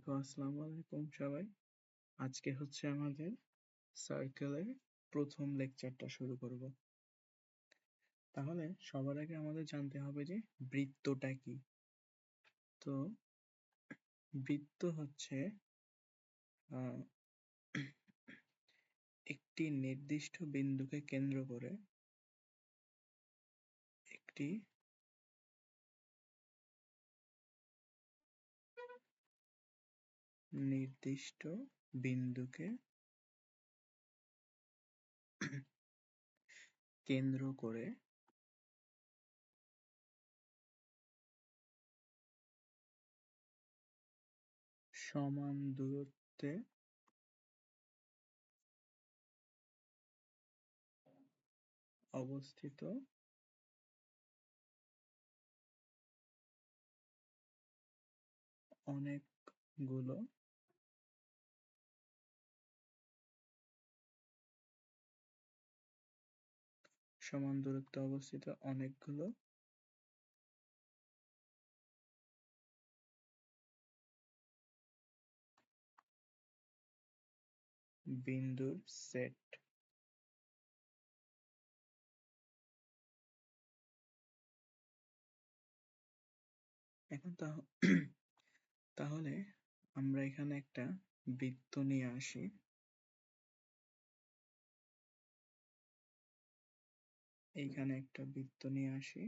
তো আসসালামু আলাইকুম সবাই। আজকে হচ্ছে আমাদের সার্কেলের প্রথম লেকচারটা শুরু করব। তাহলে সবার আগে আমাদের জানতে হবে যে বৃত্তটা কি। তো বৃত্ত হচ্ছে আহ, একটি নির্দিষ্ট বিন্দুকে কেন্দ্র করে একটি নির্দিষ্ট বিন্দুকে কেন্দ্র করে সমান দূরত্বে অবস্থিত অনেকগুলো সমান দূরত্বে অবস্থিত অনেকগুলো বিন্দুর সেট। এখন তাহলে আমরা এখানে একটা বৃত্ত নিয়ে আসি। এইখানে একটা বৃত্ত নিয়ে আসি।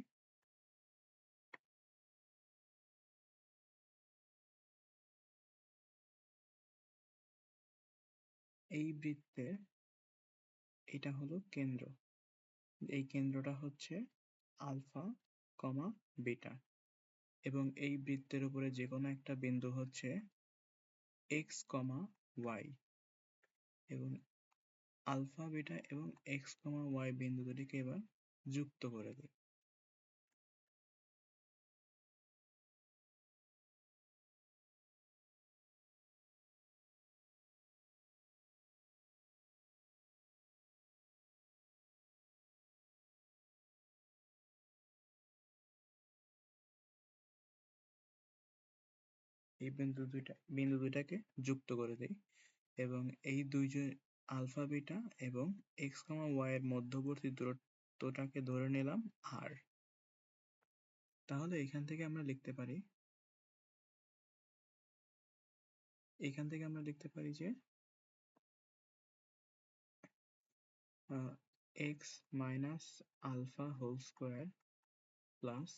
এই বৃত্তের এটা হলো কেন্দ্র। এই কেন্দ্রটা হচ্ছে আলফা কমা বিটা, এবং এই বৃত্তের উপরে যে কোনো একটা বিন্দু হচ্ছে এক্স কমা ওয়াই, এবং আলফা বিটা এবং এক্স কমা ওয়াই বিন্দু দুটিকে এবার যুক্ত করে দিই। এই বিন্দু দুইটাকে যুক্ত করে দিই, এবং এই দুইজন আলফা বিটা এবং এক্স কমা ওয়াই এর মধ্যবর্তী দূরত্বটাকে ধরে নিলাম আর। তাহলে এখান থেকে আমরা লিখতে পারি যে x minus alpha whole square plus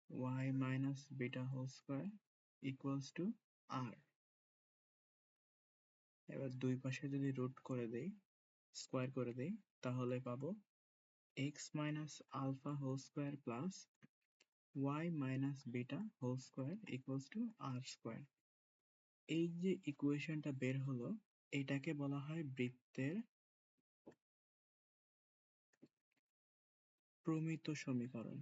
Y minus beta whole square equals to r. এবার দুই পাশে যদি রুট করে দেই, স্কোয়ার করে দেই, তাহলে পাবো X minus alpha whole square plus Y minus beta whole square equals to R square. এই যে ইকুয়েশনটা বের হলো, এটাকে বলা হয় বৃত্তের প্রমিত সমীকরণ।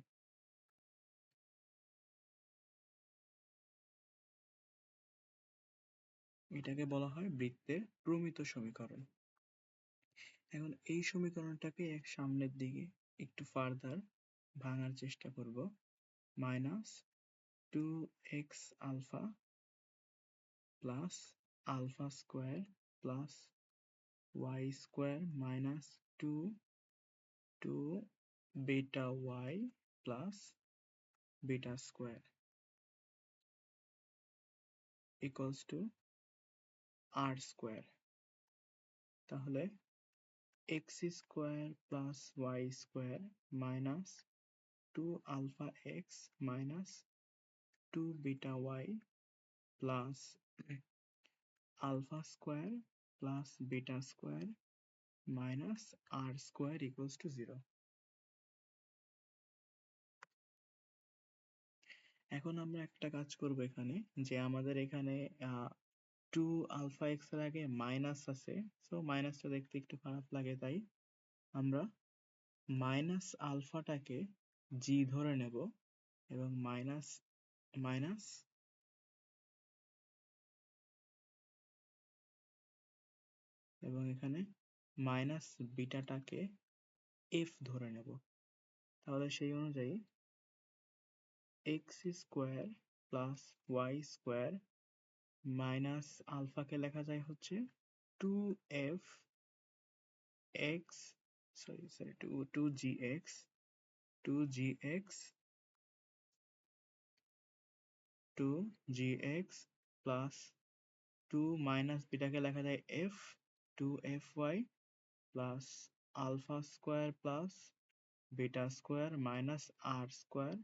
এটাকে বলা হয় বৃত্তের প্রমিত সমীকরণ। এখন এই সমীকরণটাকে এক সামনের দিকে একটু ফার্দার ভাঙার চেষ্টা করব। Minus two x alpha plus alpha square plus Y square minus two two beta y plus beta square equals to R square. তাহলে x square plus Y square minus two alpha x minus two beta y plus alpha square plus beta square minus r square equals to 0। এখন আমরা একটা কাজ করব এখানে, যে আমাদের এখানে টু আলফা এক্স এর আগে মাইনাস আছে, সো মাইনাসটা দেখতে একটু খারাপ লাগে, তাই আমরা মাইনাস আলফাটাকে জি ধরে নেব, এবং মাইনাস মাইনাস এবং এখানে মাইনাস বিটাটাকে এফ ধরে নেব। তাহলে সেই অনুযায়ী x square plus Y square minus আলফাকে লেখা যায় হচ্ছে 2f x sorry 2gx 2gx 2gx plus 2 minus বিটাকে লেখা যায় f 2fy plus alpha square plus beta square minus r square,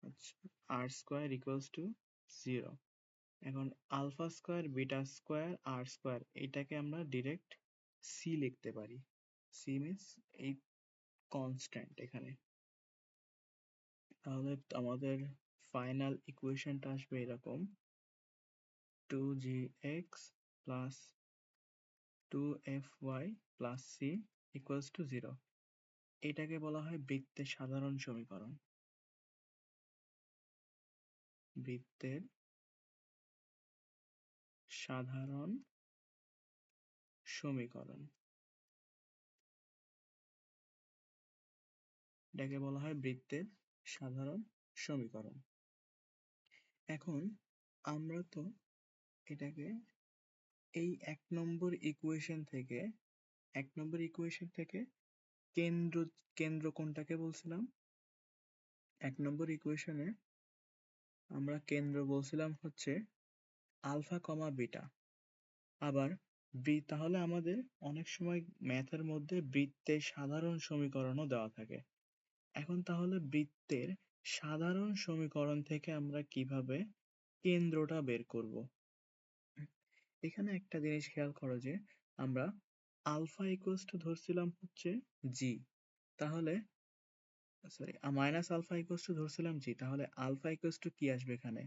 আচ্ছা, আর স্কোয়ার ইকুয়ালস টু 0। এখন alpha square beta square r square এটাকে আমরা ডিরেক্ট সি লিখতে পারি। C means এই কনস্ট্যান্ট এখানে। তাহলে আমাদের ফাইনাল ইকুয়েশনটা আসবে এরকম 2gx plus 2fy plus c equals to 0। এটাকে বলা হয় বৃত্তের সাধারণ সমীকরণ। বৃত্তের সাধারণ সমীকরণ, এটাকে বলা হয় বৃত্তের সাধারণ সমীকরণ। এখন আমরা তো এটাকে এই এক নম্বর ইকুয়েশন থেকে কেন্দ্র কেন্দ্র কোনটাকে বলছিলাম? এক নম্বর ইকুয়েশনে আমরা কেন্দ্র বলছিলাম হচ্ছে আলফা কমা বিটা। আবার তাহলে আমাদের অনেক সময় ম্যাথের মধ্যে বৃত্তের সাধারণ সমীকরণও দেওয়া থাকে। এখন তাহলে বৃত্তের সাধারণ সমীকরণ থেকে আমরা কিভাবে কেন্দ্রটা বের করব? এখানে একটা জিনিস খেয়াল করো যে আমরা আলফা ইকুয়ালস টু ধরছিলাম হচ্ছে জি, তাহলে sorry minus alpha equals to ধরছিলাম জি, তাহলে আলফা ইকুয়ালস টু কি আসবে এখানে?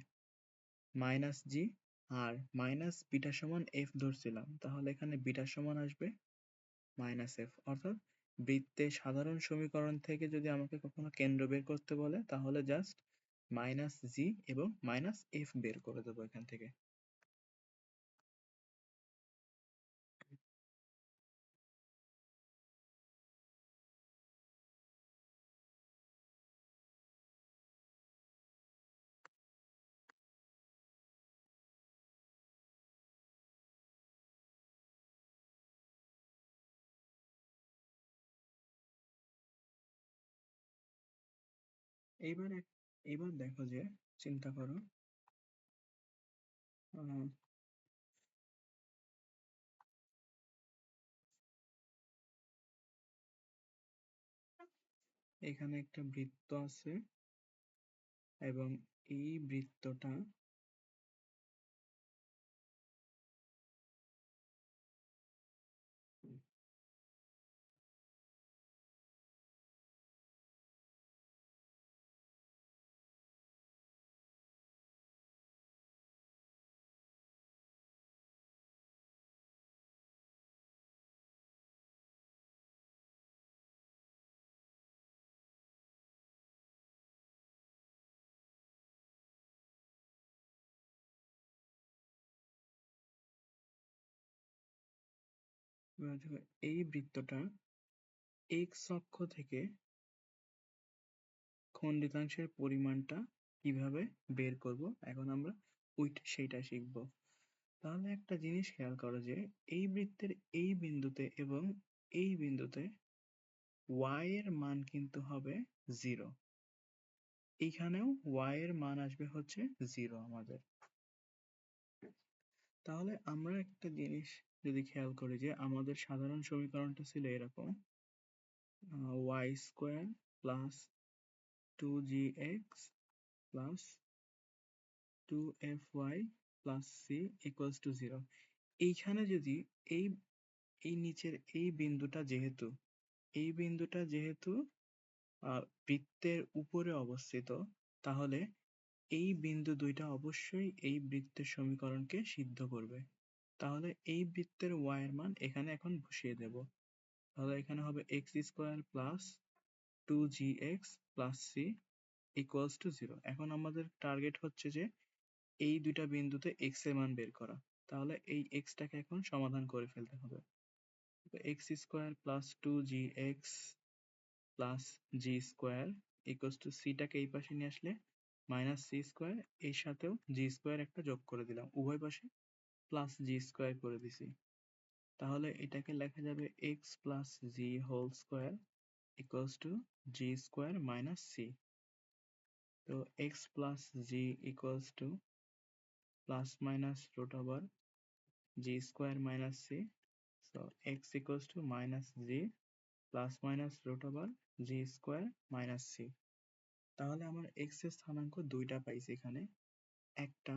Minus g. আর মাইনাস বিটা সমান এফ ধরছিলাম, তাহলে এখানে বিটা সমান আসবে মাইনাস এফ। অর্থাৎ বৃত্তের সাধারণ সমীকরণ থেকে যদি আমাকে কখনো কেন্দ্র বের করতে বলে তাহলে জাস্ট মাইনাস জি এবং মাইনাস এফ বের করে দেবো এখান থেকে। এইবার এইবার দেখো যে চিন্তা করো আহ, এখানে একটা বৃত্ত আছে এবং এই বৃত্তটা দেখো, এই বৃত্তটা এক্স অক্ষ থেকে খণ্ডিতাংশের পরিমাণটা কিভাবে বের করব এখন আমরা সেইটা শিখব। তাহলে একটা জিনিস খেয়াল করো যে এই বৃত্তের এই বিন্দুতে এবং এই বিন্দুতে y এর মান কিন্তু হবে 0। এইখানেও y এর মান আসবে হচ্ছে 0 আমাদের। তাহলে আমরা একটা জিনিস যদি খেয়াল করি যে আমাদের সাধারণ সমীকরণটা ছিল এরকম y square plus 2gx plus 2fy plus c equals to 0। এইখানে যদি এই এই নিচের এই বিন্দুটা যেহেতু বৃত্তের উপরে অবস্থিত, তাহলে এই বিন্দু দুইটা অবশ্যই এই বৃত্তের সমীকরণকে সিদ্ধ করবে। তাহলে এই বৃত্তের y এর মান এখানে এখন বসিয়ে দেব। তাহলে এখানে হবে x square plus 2gx plus c equals to 0। এখন আমাদের টার্গেট হচ্ছে যে এই দুইটা বিন্দুতে x এর মান বের করা। তাহলে এই x টাকে এখন সমাধান করে ফেলতে হবে। x square plus 2gx plus জি স্কোয়ার ইকুয়ালস টু c টাকে এই পাশে নিয়ে আসলে মাইনাস সি স্কোয়ার, এর সাথেও জি স্কোয়ার একটা যোগ করে দিলাম, উভয় পাশে প্লাস জি স্কোয়ার করে দিছি। তাহলে এটাকে লেখা যাবে x plus g whole square equals to g square minus c. তো x plus g equals to plus minus root over g square minus c. So x equals to minus g plus minus root over g square minus C. তাহলে আমার x এর স্থানাঙ্ক দুইটা পাইছি এখানে, একটা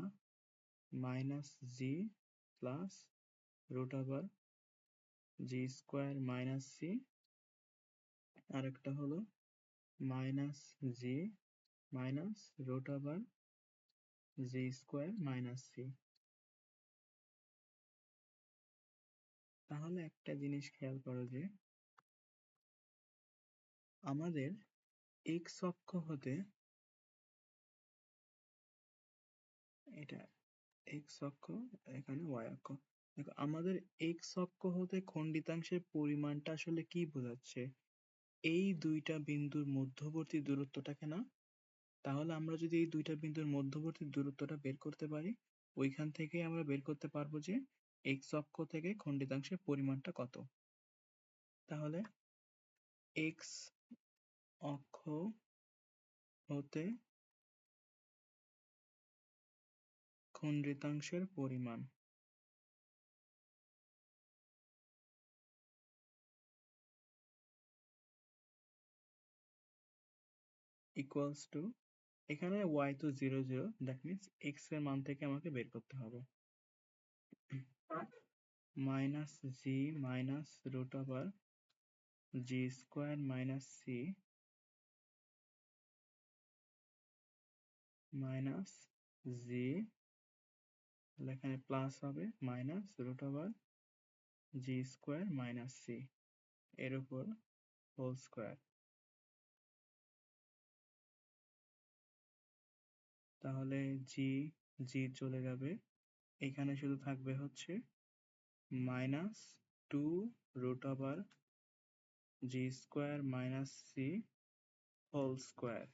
minus g plus root over g square minus c, আর একটা হলো minus g minus root over g square minus C. তাহলে একটা জিনিস খেয়াল করো যে আমাদের এক্স অক্ষ হতে, এটা এক্স অক্ষ, এখানে ওয়াই অক্ষ, দেখো আমাদের এক্স অক্ষ হতে খণ্ডিতাংশের পরিমাণটা আসলে কি বোঝাচ্ছে? এই দুইটা বিন্দুর মধ্যবর্তী দূরত্বটাকে না? তাহলে আমরা যদি এই দুইটা বিন্দুর মধ্যবর্তী দূরত্বটা বের করতে পারি, ওইখান থেকেই আমরা বের করতে পারবো যে এক্স অক্ষ থেকে খণ্ডিতাংশের পরিমাণটা কত। তাহলে এক্স অক্ষ হতে খণ্ডিতাংশের পরিমাণ ইকুয়ালস টু, এখানে y তো 0 0, দ্যাট মিন্স x এর মান থেকে আমাকে বের করতে হবে minus g minus root over g square minus C minus জি, এখানে প্লাস হবে minus root over g square minus C এর উপর হোল স্কোয়ার। তাহলে জি জি চলে যাবে, এখানে শুধু থাকবে হচ্ছে minus two root over g square minus c whole square.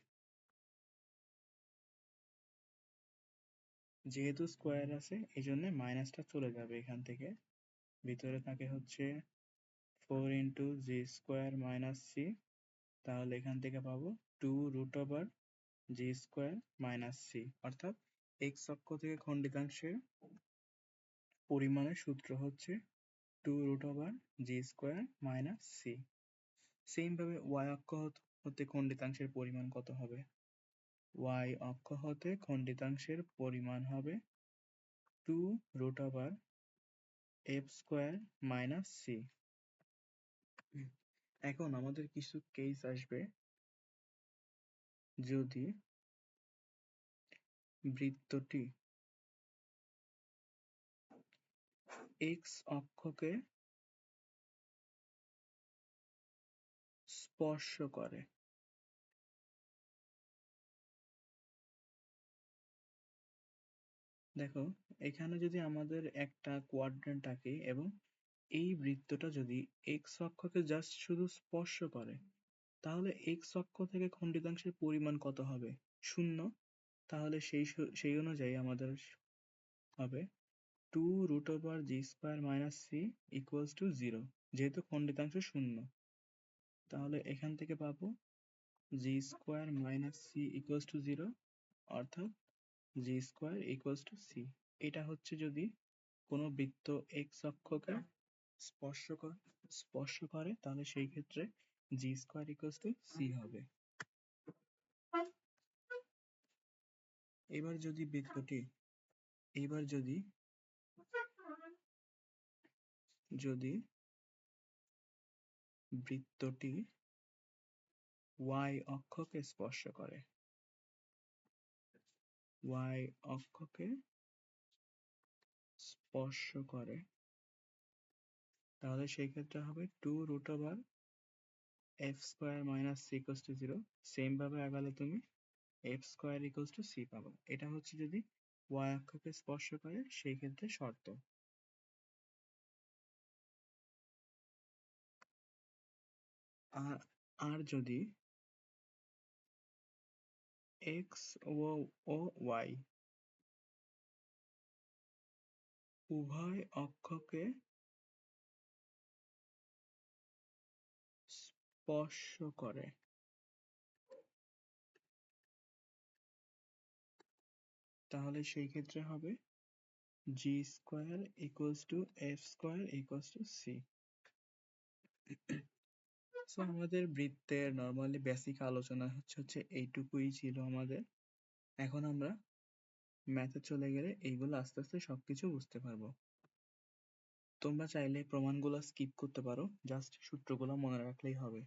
যেহেতু স্কোয়ার আছে এই জন্য মাইনাসটা চলে যাবে এখান থেকে, ভিতরে থাকে হচ্ছে 4 × জি স্কোয়ার মাইনাস সি। তাহলে এখান থেকে পাবো 2 √ জি স্কোয়ার মাইনাস সি, অর্থাৎ এক্স অক্ষ থেকে খণ্ডিতাংশের পরিমাণের সূত্র হচ্ছে 2 √ g square minus C. Same ভাবে ওয়াই অক্ষ হতে খণ্ডিতাংশের পরিমাণ কত হবে? ওয়াই অক্ষ হতে খণ্ডিতাংশের পরিমাণ হবে 2 √ এফ স্কোয়ার মাইনাস সি। এখন আমাদের কিছু কেস আসবে, যদি বৃত্তটি এক্স অক্ষকে স্পর্শ করে। দেখো এখানে যদি আমাদের একটা কোয়াড্রেন্ট থাকে এবং এই বৃত্তটা যদি এক্স অক্ষকে জাস্ট শুধু স্পর্শ করে, তাহলে এক্স অক্ষ থেকে খণ্ডিতাংশের পরিমাণ কত হবে? 0। তাহলে সেই অনুযায়ী আমাদের হবে 2 √ g square minus C equals to 0, যেহেতু খণ্ডিতাংশ 0। তাহলে এখান থেকে পাবো g square minus C equals to 0, অর্থাৎ g square equals to c. এটা হচ্ছে যদি কোনো বৃত্ত এক্স অক্ষকে স্পর্শ করে তাহলে সেই ক্ষেত্রে জি স্কোয়ার ইকুয়ালস টু সি হবে। এবার যদি বৃত্তটি এবার যদি যদি বৃত্তটি ওয়াই অক্ষকে স্পর্শ করে, ওয়াই অক্ষকে স্পর্শ করে, তাহলে সেই ক্ষেত্রে হবে 2 √ F square minus C equals to 0। Same ভাবে আগালে তুমি F square equals to C পাবো। এটা হচ্ছে যদি ওয়াই অক্ষকে স্পর্শ করে সেই ক্ষেত্রে শর্ত। আর আর যদি এক্স ও ওয়াই উভয় অক্ষকে স্পর্শ করে, তাহলে সেই ক্ষেত্রে হবে g square equals to f square equals to c. So আমাদের বৃত্তের নর্মালি বেসিক আলোচনা হচ্ছে এইটুকুই ছিল আমাদের। এখন আমরা ম্যাথে চলে গেলে এইগুলো আস্তে আস্তে সবকিছু বুঝতে পারবো। তোমরা চাইলে প্রমাণগুলো স্কিপ করতে পারো, জাস্ট সূত্রগুলো মনে রাখলেই হবে।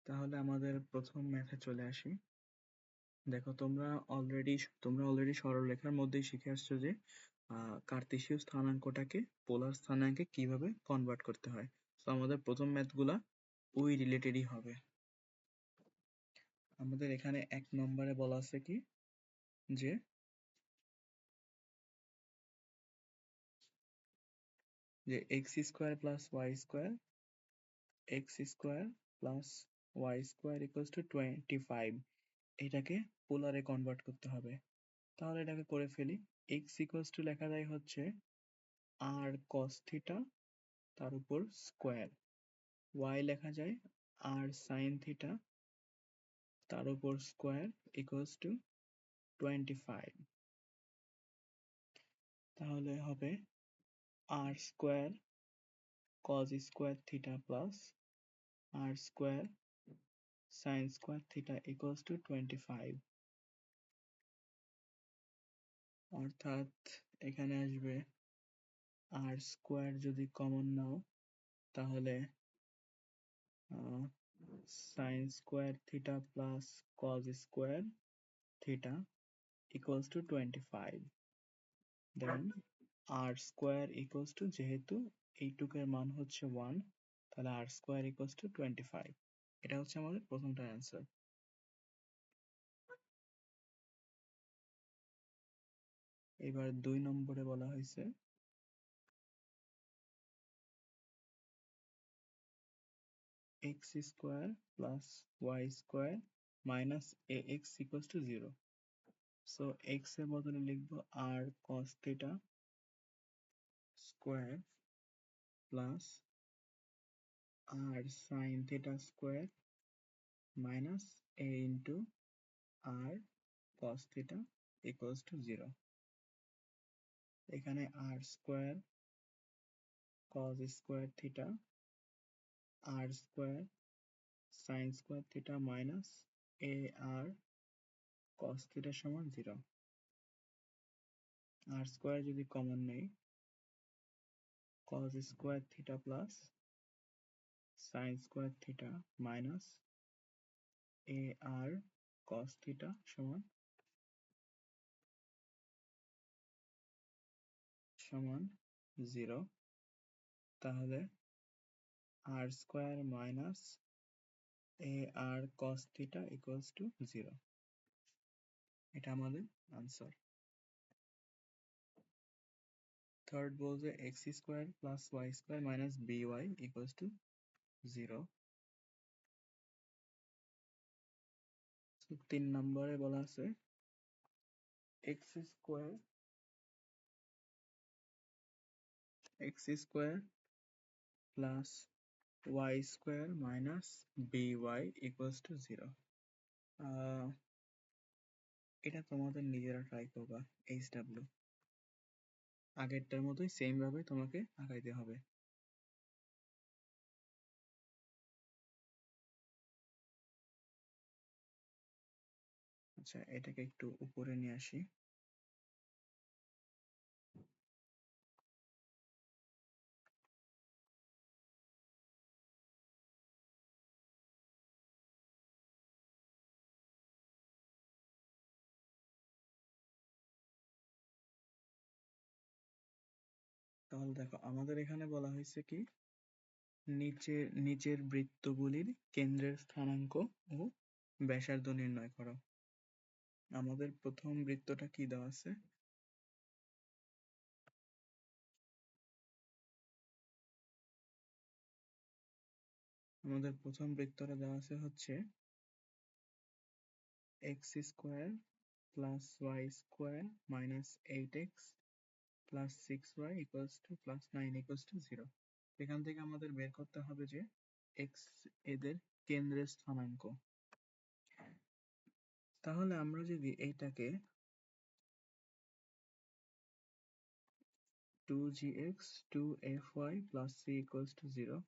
তাহলে আমাদের প্রথম ম্যাথে চলে আসি। দেখো তোমরা অলরেডি সরলরেখার মধ্যেই শিখে আসছো যে কার্তেশীয় স্থানাঙ্কটাকে পোলার স্থানাঙ্কে কিভাবে কনভার্ট করতে হয়। তো আমাদের প্রথম ম্যাথগুলা ওই রিলেটেডই হবে। আমাদের এখানে 1 নম্বরে বলা আছে কি যে X square plus Y square equals to 25, এটাকে পোলারে কনভার্ট করতে হবে। তাহলে এটাকে করে ফেলি। এক্স ইকুয়ালস টু লেখা যায় হচ্ছে আর কস থিটা তার উপর স্কোয়ার, ওয়াই লেখা যায় আর সাইন থিটা তার উপর স্কোয়ার ইকুয়ালস টু 25। তাহলে হবে r square cos square theta plus r square sine square theta equals to 25। অর্থাৎ এখানে আসবে আর স্কোয়ার যদি কমন নাও তাহলে sine square theta plus cos square theta equals to 25। Then R square equals to, যেহেতু এইটুকের মান হচ্ছে 1, তাহলে আর স্কোয়ার ইকুয়ালস টু 25। এটা হচ্ছে আমাদের প্রথমটার অ্যান্সার। এবার 2 নম্বরে বলা হয়েছে x square plus Y square minus a x equals to 0। So x এর বদলে লিখবো r cos theta square plus r sine theta square minus a into r cos theta equals to 0। এখানে r square cos square theta r square sine square theta minus a r cos theta সমান 0। R square যদি common নেই, cos square theta plus sine square theta minus a r cos theta সমান 0। তাহলে r square minus a r cos theta equals to 0। এটা আমাদের answer. Third বলছে x square plus Y square minus b y equals to 0। 3 নম্বরে বলা আছে x square plus Y square minus b y equals to 0। এটা তোমাদের নিজেরা try করবা। HW আগেরটার মতোই সেম ভাবে তোমাকে আগাইতে হবে। আচ্ছা, এটাকে একটু উপরে নিয়ে আসি। তাহলে দেখো আমাদের এখানে বলা হয়েছে কি নিচের বৃত্তগুলির কেন্দ্রের স্থানাঙ্ক ও ব্যাসার্ধ নির্ণয় করো। আমাদের প্রথম বৃত্তটা কি দেওয়া আছে? আমাদের প্রথম বৃত্তটা দেওয়া আছে হচ্ছে x square plus Y square minus 8x plus 6y equals to plus 9 equals to 0। এখান থেকে আমাদের বের করতে হবে যে x এদের কেন্দ্রের স্থানাঙ্ক। তাহলে আমরা যদি এইটাকে 2gx 2fy plus c equals to 0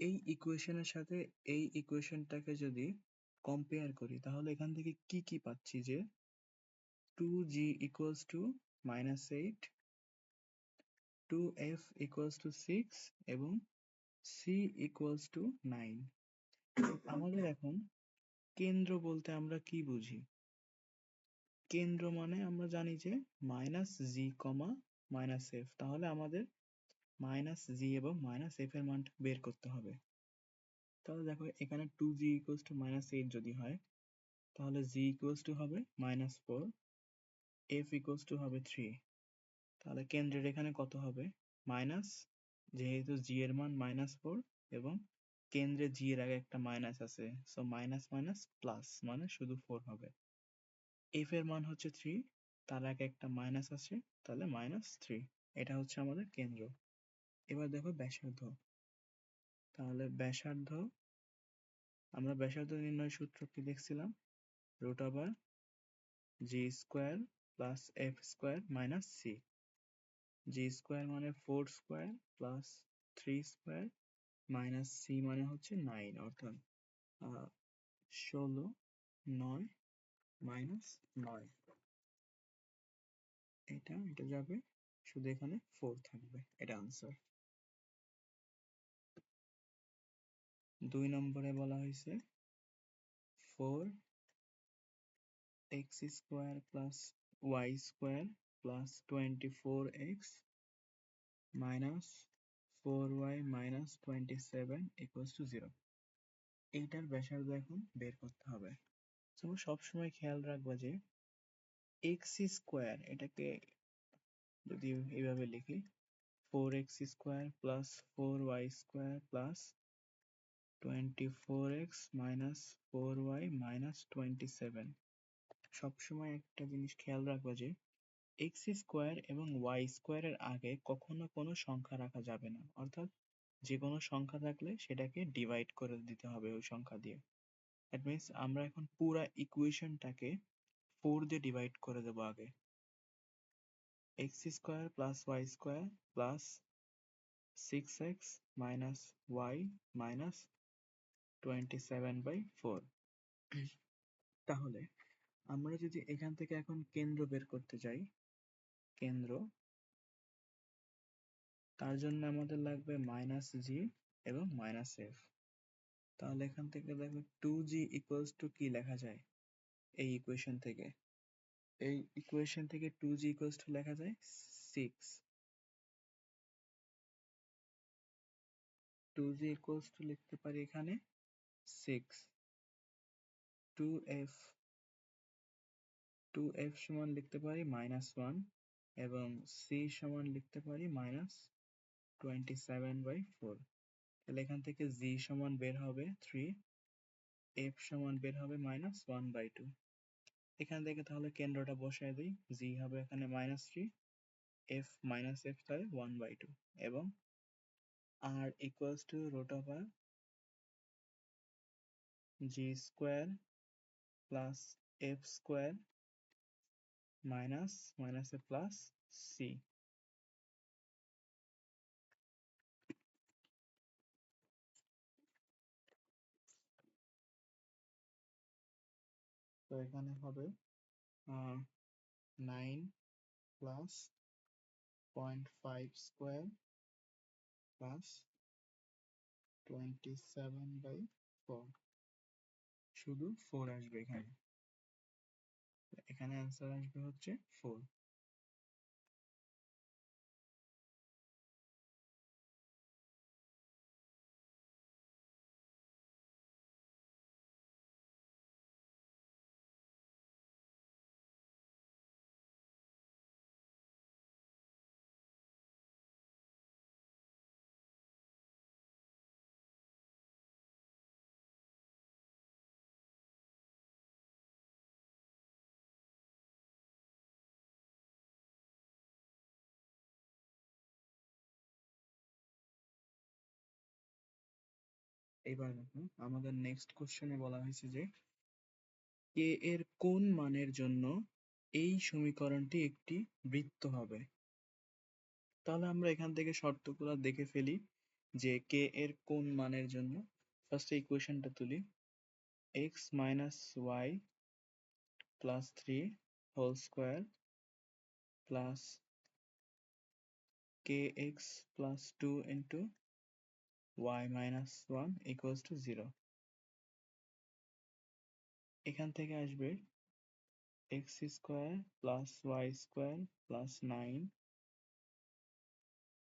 এই ইকুয়েশনের সাথে এই ইকুয়েশনটাকে যদি কম্পেয়ার করি তাহলে এখান থেকে কি কি পাচ্ছি যে 2g equals to -8, 2f equals to 6 এবং c equals to 9। আমাদের এখন কেন্দ্র বলতে আমরা কি বুঝি? কেন্দ্র মানে আমরা জানি যে -g, -f। তাহলে আমাদের -g এবং -f এর মান বের করতে হবে। তাহলে দেখো এখানে 2g equals to -8 যদি হয় তাহলে g equals to হবে -4, f equals to হবে 3। তাহলে কেন্দ্রের এখানে কত হবে? মাইনাস, যেহেতু g এর মান -4 এবং কেন্দ্রে g এর আগে একটা মাইনাস আছে, সো মাইনাস মাইনাস প্লাস মানে শুধু 4 হবে। f এর মান হচ্ছে 3, তার আগে একটা মাইনাস আছে, তাহলে -3। এটা হচ্ছে আমাদের কেন্দ্র। এবার দেখো ব্যাসার্ধ। তাহলে ব্যাসার্ধ, আমরা ব্যাসার্ধ নির্ণয় সূত্র কি দেখছিলাম? Root over g square plus f square minus c. G square মানে 4 স্কোয়ার প্লাস 3 স্কোয়ার মাইনাস সি মানে হচ্ছে 9, অর্থাৎ 16, 9 মাইনাস 9। এটা যাবে, শুধু এখানে 4 থাকবে, এটা আনসার। 2 নম্বরে বলা হয়েছে 4x square plus Y square plus 24x minus 4y minus 27 equals to 0। এইটার ব্যাসার্ধ এখন বের করতে হবে। তোমরা সবসময় খেয়াল রাখবা যে x স্কোয়ার, এটাকে যদি এইভাবে লিখি 4x square plus 4y square plus 24x minus 4y minus 27। সবসময় একটা জিনিস খেয়াল রাখবা যে x স্কোয়ার এবং y স্কোয়ারের আগে কখনো কোনো সংখ্যা রাখা যাবে না, অর্থাৎ যে কোনো সংখ্যা থাকলে সেটাকে ডিভাইড করে দিতে হবে ওই সংখ্যা দিয়ে। দ্যাট মিনস আমরা এখন পুরা ইকুয়েশনটাকে 4 দিয়ে ডিভাইড করে দেবো আগে। x square plus Y square plus 6x minus Y minus 27/4। তাহলে আমরা যদি এখান থেকে এখন কেন্দ্র বের করতে যাই, কেন্দ্র, তার জন্য আমাদের লাগবে -g এবং -f। তাহলে এখান থেকে দেখো 2g ইকুয়ালস টু কি লেখা যায় এই ইকুয়েশন থেকে? এই ইকুয়েশন থেকে 2g ইকুয়ালস টু লেখা যায় 6। 2g ইকুয়ালস টু লিখতে পারি এখানে 6। 2f, 2f সমান লিখতে পারি -1 এবং c সমান লিখতে পারি -27/4। তাহলে এখান থেকে g সমান বের হবে 3, f সমান বের হবে -1/2। এখান থেকে তাহলে কেন্দ্রটা বসায় দিই, g হবে এখানে -3, f তাহলে 1/2 এবং r equals to root over g square plus f square minus a plus c। তো এখানে হবে 9 plus 0.5 square plus 27/4, শুধু 4 আসবে এখানে। এখানে অ্যান্সার আসবে হচ্ছে 4। এবার দেখো আমাদের নেক্সট কোশ্চেনে বলা হয়েছে যে কে এর কোন মানের জন্য এই সমীকরণটি একটি বৃত্ত হবে। তাহলে আমরা এখান থেকে শর্তগুলো দেখে ফেলি যে কে এর কোন মানের জন্য। ফার্স্ট ইকুয়েশনটা তুলি, x minus Y plus 3 whole square plus kx plus 2 into y minus 1 equals to 0। এখান থেকে আসবে x square plus Y square plus 9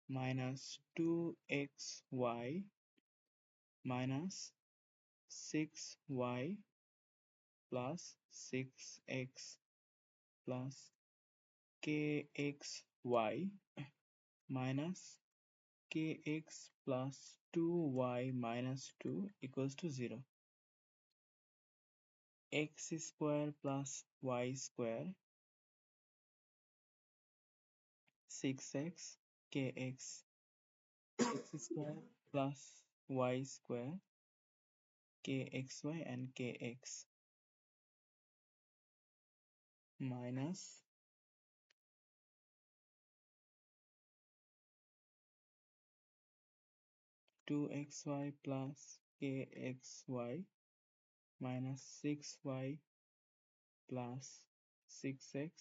minus 2xy minus 6y plus 6x plus kxy minus kx plus 2y minus 2 equals to 0. X square plus y square 6x kx x square plus y square kxy and kx minus 2xy plus kxy minus 6y plus 6x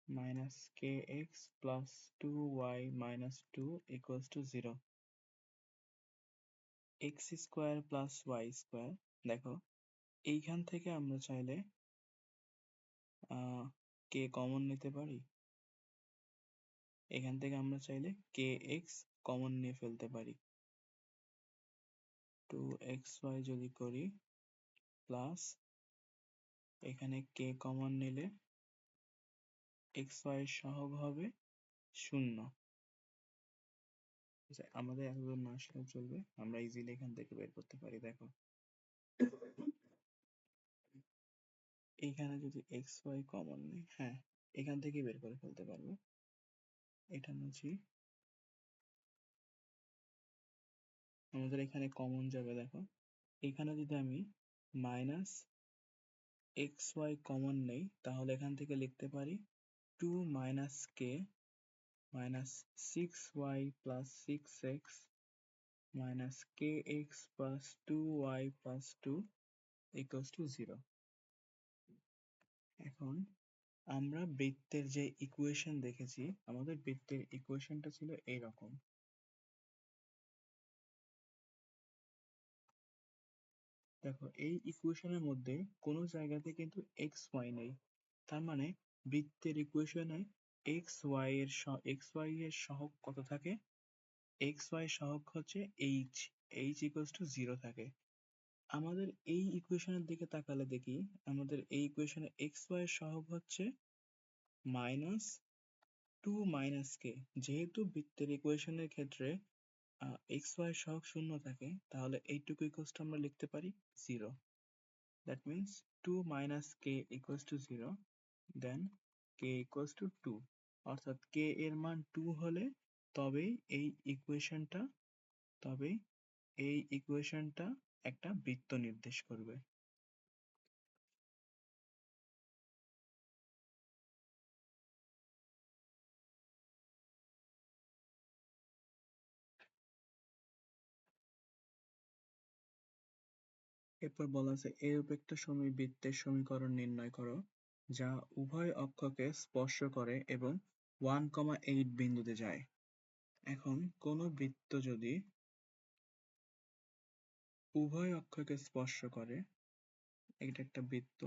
minus kx plus 2y minus 2 equals to 0. x square plus Y square, দেখো এইখান থেকে আমরা চাইলে কে common নিতে পারি। এখান থেকে আমরা চাইলে কে এক্স কমন নিয়ে ফেলতে পারি। 2xy যদি করি প্লাস এখানে কে কমন নিলে xy এর সহগ হবে 0। আমাদের এতদূর না আসলেও চলবে, আমরা ইজিলি এখান থেকে বের করতে পারি। দেখো এইখানে যদি xy কমন নেই, হ্যাঁ এখান থেকেই বের করে ফেলতে পারবো। এটা মুছি, আমাদের এখানে কমন যাবে। দেখো এখানে যদি আমি মাইনাস xy কমন নেই তাহলে এখান থেকে লিখতে পারি 2 minus K minus 6y plus 6x minus kx plus 2y plus 2 equals to 0। এখন আমরা বৃত্তের যে ইকুয়েশন দেখেছি, আমাদের বৃত্তের ইকুয়েশনটা ছিল এইরকম। দেখো এই ইকুয়েশনের মধ্যে কোনো জায়গাতে কিন্তু এক্স ওয়াই নেই, তার মানে বৃত্তের ইকুয়েশনে এক্স ওয়াই এর সহগ কত থাকে? এক্স ওয়াই সহগ হচ্ছে এইচ, এইচ ইকুয়ালস টু 0 থাকে। আমাদের এই ইকুয়েশনের দিকে তাকালে দেখি আমাদের এই ইকুয়েশনে এক্স ওয়াই এর সহগ হচ্ছে মাইনাস 2 মাইনাস কে। যেহেতু বৃত্তের ইকুয়েশনের ক্ষেত্রে এক্স ওয়াই এর সহগ 0 থাকে, তাহলে এইটুকু ইকুয়ালস টু আমরা লিখতে পারি 0। That means 2 minus k equals to 0, then k equals to 2, অর্থাৎ k এর মান 2 হলে তবেই এই ইকুয়েশনটা একটা বৃত্ত নির্দেশ করবে। এরপর বলা আছে এরূপ একটা বৃত্তের সমীকরণ নির্ণয় করো যা উভয় অক্ষকে স্পর্শ করে এবং 1,8 বিন্দুতে যায়। এখন কোন বৃত্ত যদি উভয় অক্ষকে স্পর্শ করে, এটা একটা বৃত্ত,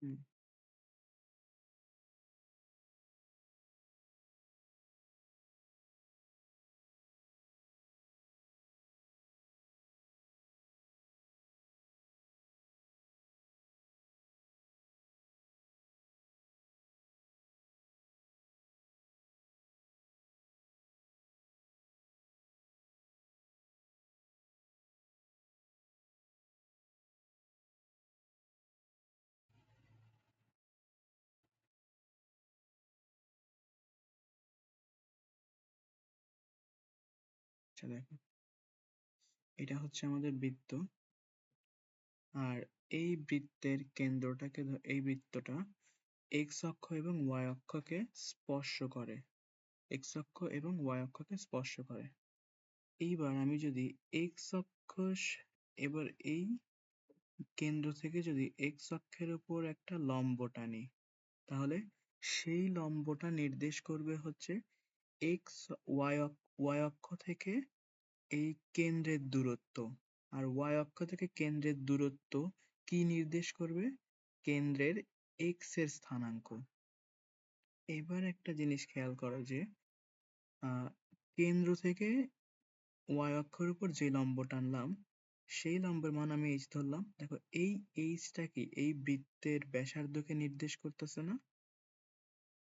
হুম, আচ্ছা দেখো, এটা হচ্ছে আমাদের বৃত্ত, আর এই বৃত্তের কেন্দ্রটাকে এই বৃত্তটা এক্স অক্ষ এবং ওয়াই অক্ষকে স্পর্শ করে, এক্স অক্ষ এবং ওয়াই অক্ষকে স্পর্শ করে। এইবার আমি যদি এক্স অক্ষ এবার এই কেন্দ্র থেকে যদি এক্স অক্ষের উপর একটা লম্ব টানি, তাহলে সেই লম্বটা নির্দেশ করবে হচ্ছে এক্স ওয়াই অক্ষ থেকে এই কেন্দ্রের দূরত্ব, আর ওয়াই অক্ষ থেকে কেন্দ্রের দূরত্ব কি নির্দেশ করবে? কেন্দ্রের এক্স এর স্থানাঙ্ক। এবার একটা জিনিস খেয়াল করো যে কেন্দ্র থেকে ওয়াই অক্ষের উপর যে লম্ব টানলাম সেই লম্বের মান আমি এইচ ধরলাম। দেখো এই এইচটা কি এই বৃত্তের ব্যাসার্ধকে নির্দেশ করতেছে না?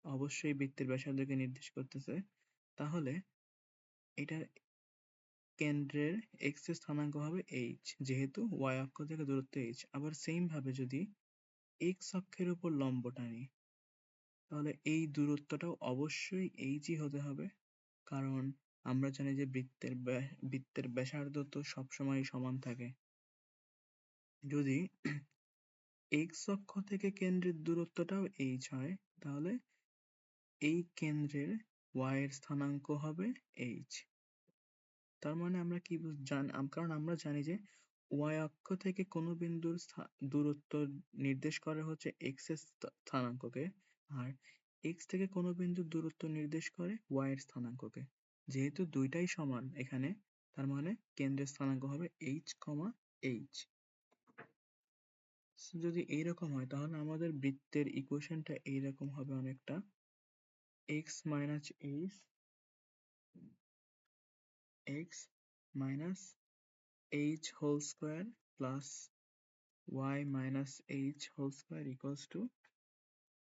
অবশ্যই বৃত্তের ব্যাসার্ধকে নির্দেশ করতেছে। তাহলে এটার কেন্দ্রের এক্স এর স্থানাঙ্ক হবে এইচ, যেহেতু ওয়াই অক্ষ থেকে দূরত্ব এইচ। আবার সেম ভাবে যদি এক্স অক্ষের উপর লম্ব টানি, তাহলে এই দূরত্বটাও অবশ্যই এইচই হতে হবে, কারণ আমরা জানি যে বৃত্তের ব্যাসার্ধ তো সবসময় সমান থাকে। যদি এক্স অক্ষ থেকে কেন্দ্রের দূরত্বটাও এইচ হয়, তাহলে এই কেন্দ্রের ওয়াই এর স্থানাঙ্ক হবে এইচ। তার মানে আমরা কি কারণ আমরা জানি যে ওয়াই অক্ষ থেকে কোনো বিন্দুর দূরত্ব নির্দেশ করে হচ্ছে এক্স এর স্থানাঙ্ককে, আর এক্স থেকে কোনো বিন্দুর দূরত্ব নির্দেশ করে ওয়াই এর স্থানাঙ্ককে। যেহেতু দুইটাই সমান এখানে, তার মানে কেন্দ্রের স্থানাঙ্ক হবে এইচ কমা এইচ। যদি এইরকম হয় তাহলে আমাদের বৃত্তের ইকুয়েশনটা এইরকম হবে অনেকটা, X minus H, X minus H whole square plus y minus h whole square equals to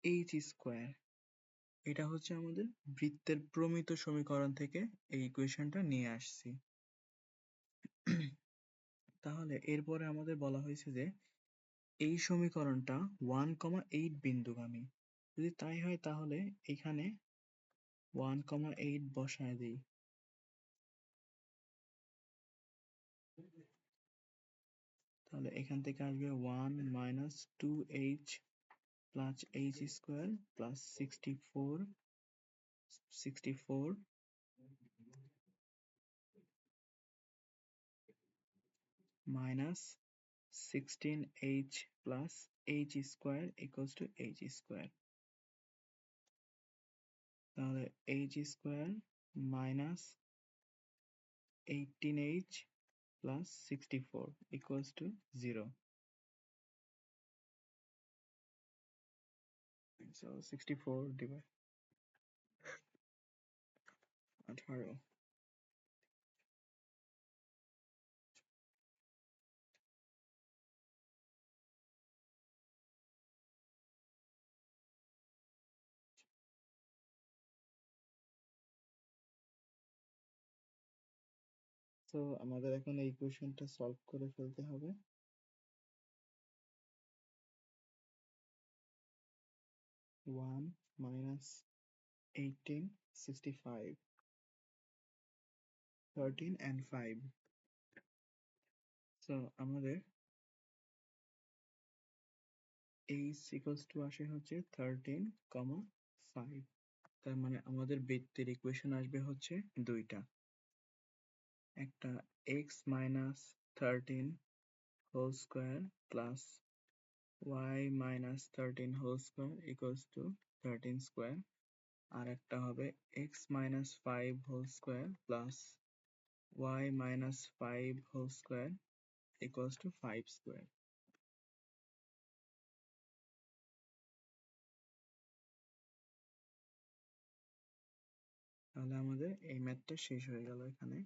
h square। এটা হচ্ছে আমাদের বৃত্তের প্রমিত সমীকরণ থেকে এই ইকুয়েশনটা নিয়ে আসছি। তাহলে এরপরে আমাদের বলা হয়েছে যে এই সমীকরণটা 1,8 বিন্দুগামী। যদি তাই হয় তাহলে এখানে 1,8 বসায় দিই। তাহলে এখান থেকে আসবে 1 minus 2h plus h square plus 64 minus 16h plus h square equals to h square। তাহলে h square minus 18h plus 64 equals to 0। So 64 divided 18। তো আমাদের এখন এই ইকুয়েশনটা সলভ করে ফেলতে হবে। 1 minus 18, 65, 13 and 5। So আমাদের h equals to আসে হচ্ছে 13,5। তার মানে আমাদের বৃত্তের ইকুয়েশন আসবে হচ্ছে দুইটা, একটা x minus 13 whole square plus y minus 13 whole square equals to 13 square, আর একটা হবে x minus 5 whole square plus y minus 5 whole square equals to 5 square। তাহলে আমাদের এই ম্যাথটা শেষ হয়ে গেল এখানে।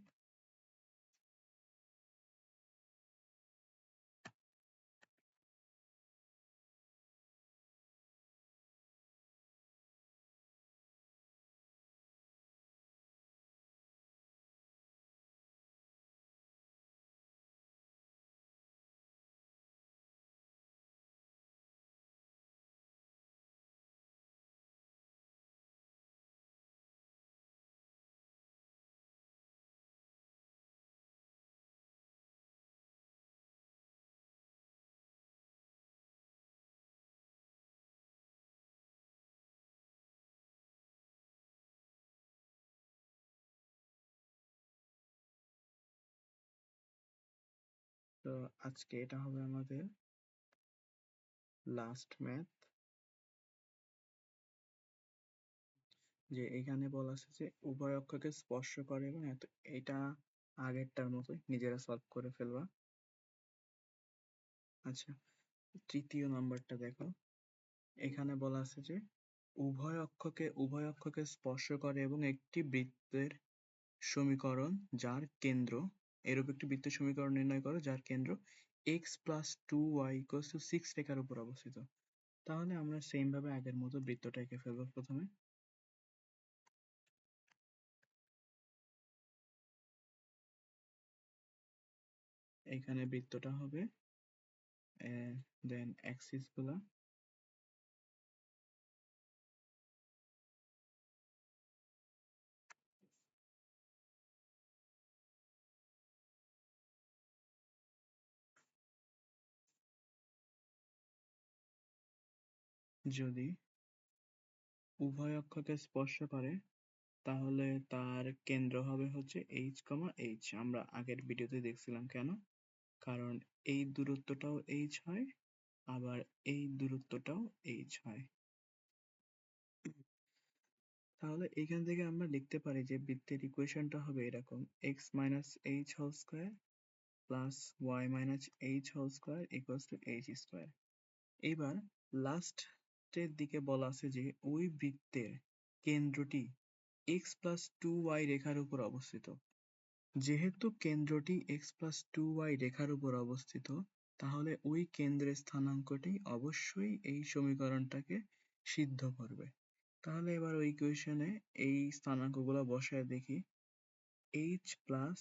তো আজকে এটা হবে আমাদের লাস্ট ম্যাথ। যে এখানে বলা আছে যে উভয় অক্ষকে স্পর্শ করে এবং এটা আগেরটার মতোই নিজেরা সলভ করে ফেলবা। আচ্ছা, তৃতীয় নাম্বারটা দেখো। এখানে বলা আছে যে উভয় অক্ষকে স্পর্শ করে এবং একটি বৃত্তের সমীকরণ যার কেন্দ্র, এরূপ একটি বৃত্তের সমীকরণ নির্ণয় করো যার কেন্দ্র x plus 2y equals to 6 রেখার উপর অবস্থিত। তাহলে আমরা সেম ভাবে আগের মতো বৃত্তটা এঁকে ফেলবো প্রথমে। এখানে বৃত্তটা হবে, দেন অ্যাক্সিস গুলা যদি উভয় অক্ষকে স্পর্শ করে তাহলে তার কেন্দ্র হবে হচ্ছে h, h। আমরা আগের ভিডিওতে দেখছিলাম কেন, কারণ এই দূরত্বটাও h হয়, আবার এই দূরত্বটাও h হয়। তাহলে এখান থেকে আমরা লিখতে পারি যে বৃত্তের ইকুয়েশনটা হবে এরকম, x minus h whole square plus y minus h whole square equals to h square. এবার লাস্টের দিকে বলা আছে যে ওই বৃত্তের কেন্দ্রটি x প্লাস 2y রেখার উপর অবস্থিত। যেহেতু কেন্দ্রটি x প্লাস 2y রেখার উপর অবস্থিত, তাহলে ওই কেন্দ্রের স্থানাঙ্কটি অবশ্যই এই সমীকরণটাকে সিদ্ধ করবে। তাহলে এবার ওই ইকুয়েশনে এই স্থানাঙ্কগুলো বসায় দেখি। h plus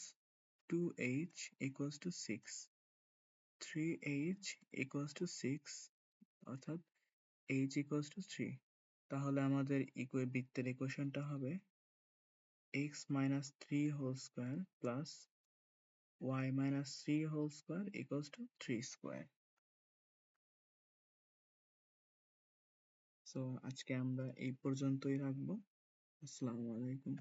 2h equals to 6, 3h equals to 6, অর্থাৎ h ইকুয়ালস টু 3। তাহলে আমাদের বৃত্তের ইকুয়েশনটা হবে x minus 3 whole square plus y minus 3 whole square equals to 3 square. So আজকে আমরা এই পর্যন্তই রাখবো। আসসালামু আলাইকুম।